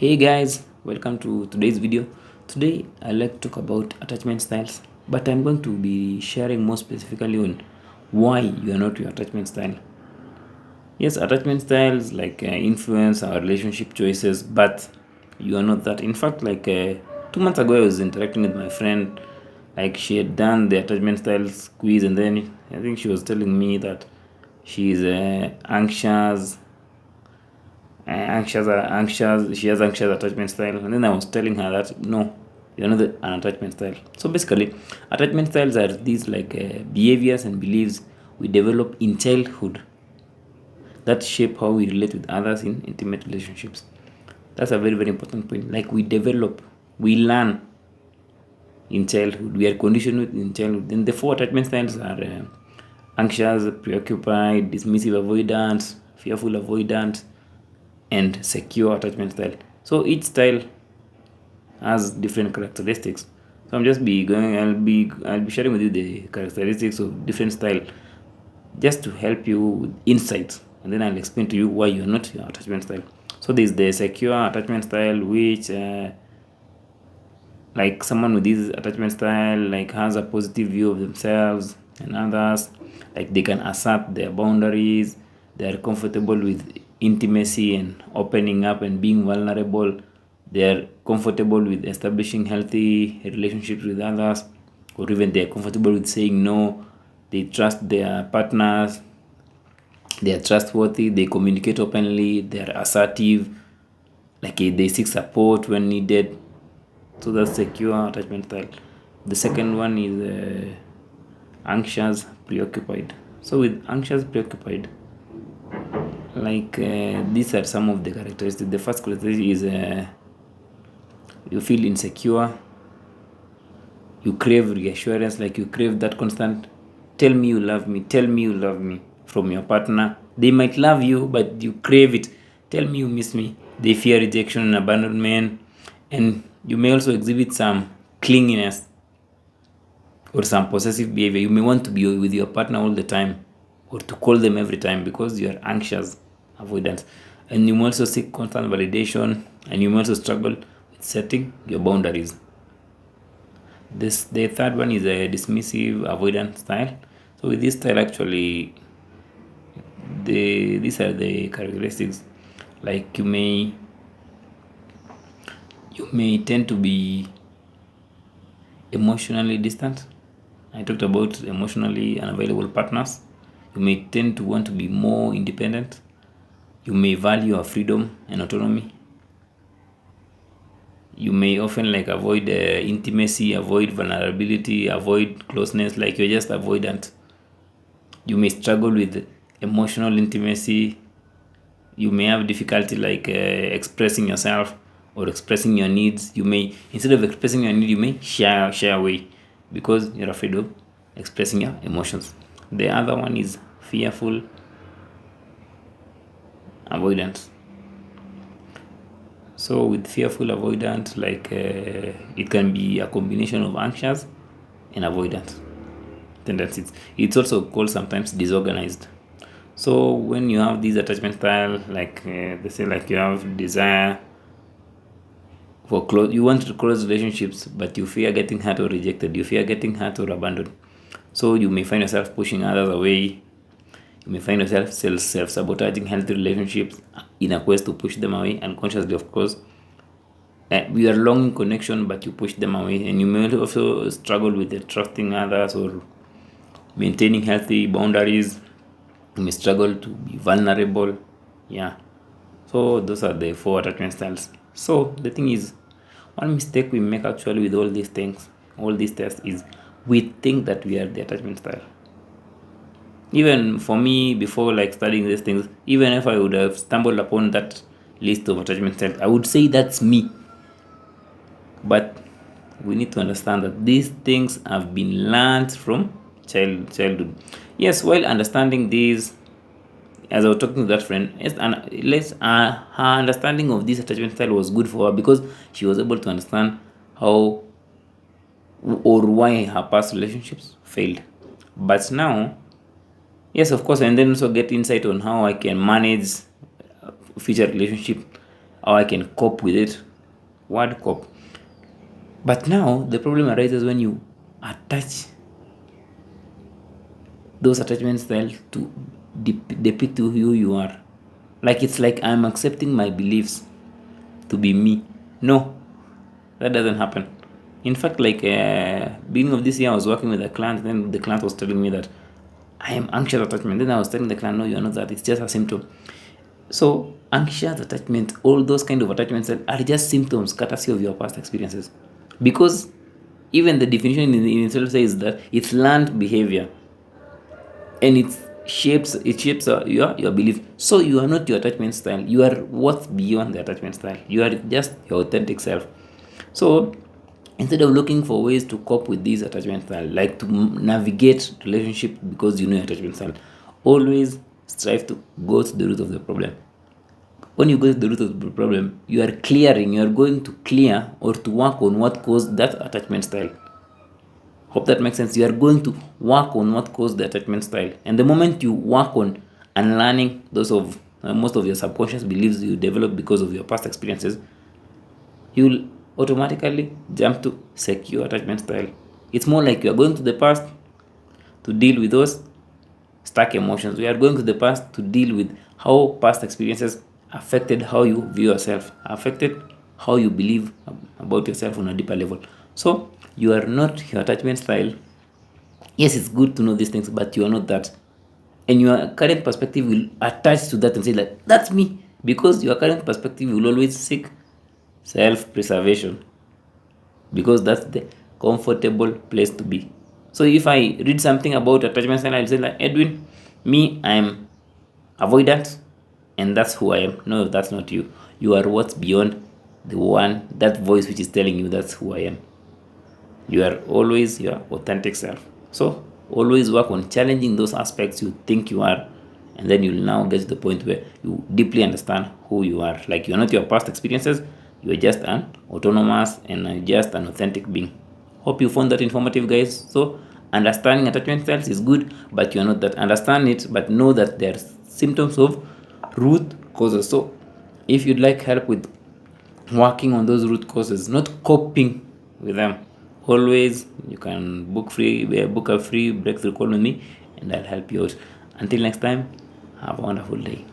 Hey guys, welcome to today's video. Today I'd like to talk about attachment styles, but I'm going to be sharing more specifically on why you are not your attachment style. Yes, attachment styles influence our relationship choices, but you are not that. In fact, 2 months ago, I was interacting with my friend. Like she had done the attachment styles quiz, and then I think she was telling me that she's anxious, she has anxious attachment style, and then I was telling her that no, you're not an attachment style. So basically, attachment styles are these behaviors and beliefs we develop in childhood that shape how we relate with others in intimate relationships. That's a very important point. Like we learn in childhood, we are conditioned in childhood. Then the four attachment styles are anxious, preoccupied, dismissive avoidant, fearful avoidant, and secure attachment style. So each style has different characteristics. So I'll be sharing with you the characteristics of different style just to help you with insights, and then I'll explain to you why you're not your attachment style. So there's the secure attachment style, which like someone with this attachment style has a positive view of themselves and others. Like they can assert their boundaries, they're comfortable with intimacy and opening up and being vulnerable, they're comfortable with establishing healthy relationships with others, or even they're comfortable with saying no, they trust their partners, they are trustworthy, they communicate openly, they are assertive, they seek support when needed. So that's secure attachment style. The second one is anxious preoccupied. So with anxious preoccupied, these are some of the characteristics. The first characteristic is you feel insecure, you crave reassurance, like you crave that constant tell me you love me, tell me you love me from your partner. They might love you, but you crave it. Tell me you miss me. They fear rejection and abandonment, and you may also exhibit some clinginess or some possessive behavior. You may want to be with your partner all the time or to call them every time because you are anxious avoidant. And you may also seek constant validation, and you may also struggle with setting your boundaries. The third one is a dismissive avoidant style. So with this style, actually, these are the characteristics. Like you may tend to be emotionally distant. I talked about emotionally unavailable partners. You may tend to want to be more independent. You may value your freedom and autonomy. You may often avoid intimacy, avoid vulnerability, avoid closeness, like you're just avoidant. You may struggle with emotional intimacy. You may have difficulty expressing yourself or expressing your needs. You may, instead of expressing your need, you may shy away because you're afraid of expressing your emotions. The other one is fearful avoidant. So with fearful avoidant, it can be a combination of anxious and avoidant tendencies. It's also called sometimes disorganized. So when you have this attachment style, they say, you have desire for close, you want to close relationships, but you fear getting hurt or rejected, you fear getting hurt or abandoned. So you may find yourself pushing others away. You may find yourself self-sabotaging healthy relationships in a quest to push them away, unconsciously, of course. We are longing connection, but you push them away. And you may also struggle with trusting others or maintaining healthy boundaries. You may struggle to be vulnerable. Yeah. So those are the four attachment styles. So the thing is, one mistake we make actually with all these things, all these tests, is we think that we are the attachment style. Even for me, before studying these things, even if I would have stumbled upon that list of attachment styles, I would say that's me. But we need to understand that these things have been learned from childhood. Yes, while understanding these, as I was talking to that friend, her understanding of this attachment style was good for her because she was able to understand how or why her past relationships failed. But now, yes, of course, and then also get insight on how I can manage future relationship. how I can cope with it. Word cope. But now the problem arises when you attach those attachment styles to depict who you are. Like it's like I'm accepting my beliefs to be me. No, that doesn't happen. In fact, like beginning of this year, I was working with a client. Then the client was telling me that I am anxious attachment. Then I was telling the client, no, you are not that. It's just a symptom. So anxious attachment, all those kind of attachments are just symptoms, courtesy of your past experiences. Because even the definition in itself says that it's learned behavior, and it shapes your belief. So you are not your attachment style. You are what's beyond the attachment style. You are just your authentic self. So instead of looking for ways to cope with these attachment style, like to navigate relationship because you know your attachment style, always strive to go to the root of the problem. When you go to the root of the problem, you are going to clear or to work on what caused that attachment style. Hope that makes sense. You are going to work on what caused the attachment style. And the moment you work on unlearning those of most of your subconscious beliefs you develop because of your past experiences, you'll automatically jump to secure attachment style. It's more like you are going to the past to deal with those stuck emotions. We are going to the past to deal with how past experiences affected how you view yourself, affected how you believe about yourself on a deeper level. So you are not your attachment style. Yes, it's good to know these things, but you are not that. And your current perspective will attach to that and say like, that's me. Because your current perspective will always seek self-preservation, because that's the comfortable place to be. So if I read something about attachment style, I'll say like, Edwin, me, I'm avoidant, and that's who I am. No, that's not you. You are what's beyond that voice which is telling you that's who I am. You are always your authentic self. So always work on challenging those aspects you think you are, and then you'll now get to the point where you deeply understand who you are. Like you're not your past experiences, you're just an autonomous and just an authentic being. Hope you found that informative, guys. So understanding attachment styles is good, but you're not that. Understand it, but know that there are symptoms of root causes. So if you'd like help with working on those root causes, not coping with them, always you can book a free breakthrough call with me, and I'll help you out. Until next time, have a wonderful day.